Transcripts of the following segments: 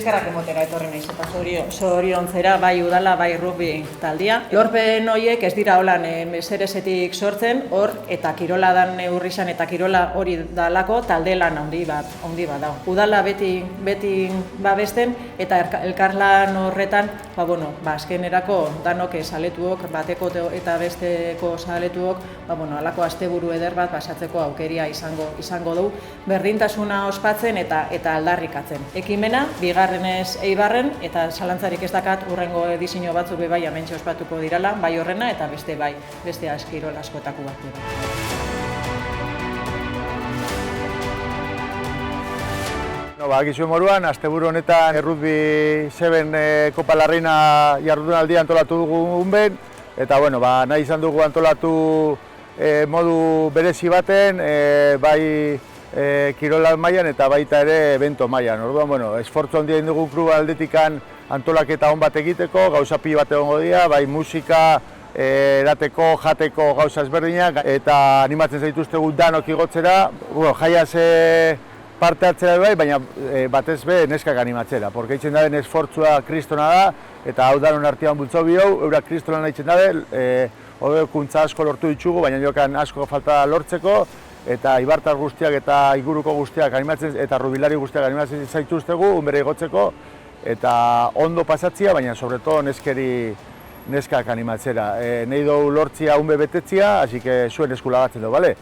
eskerrak emotera etorri naiz eta zoriontzera bai udala, bai rugby taldia. Lorpen horiek ez dira holan meseresetik sortzen, hor eta kirola dan neurrizan eta kirola hori dalako talde lan handi bat da. Udala beti babesten eta elkarlan horretan, azkenerako danok saletuok, bateko eta besteko saletuok, halako asteburu eder bat pasatzeko aukeria izango du, berdintasuna ospatzen eta aldarrikatzen. Ekimena, bigarrenez Eibarren, eta zalantzarik ez dakat hurrengo edizio batzuk bai hementxe ospatuko dirala, bai horrena eta beste kirol askotako bat. Gizuen moruan, asteburu honetan Rugby 7 Kopa la Reina jardunaldia antolatu dugu unben, eta nahi izan dugu antolatu modu berezi baten, bai kirola mailan eta baita ere evento mailan. Orduan, esfortzu handia egin dugu kluba aldetikan antolaketa on bat egiteko, gauza pila bat egongo dira, bai musika, erateko, jateko gauza ezberdinak, eta animatzen zaituztegu danok igotzera, jaiaz parte hartzera bai, baina batez be neskak animatzera, porque eitzen daben esfortzua kristona da, eta hau danon artean bultzo bihau, eurak kristona nahitzen dabe, hobekuntza asko lortu ditugu, baina jokan asko falta lortzeko, eta ibartar guztiak eta inguruko guztiak animatzen, eta rubilari guztiak animatzen zaituztegu, unbere igotzeko, eta ondo pasatzia, baina sobreto neskak animatzera. Nahi dugu lortzia unbe betetzia, hasi que zuen eskulagatzen dugu,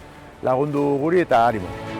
lagundu guri eta animo.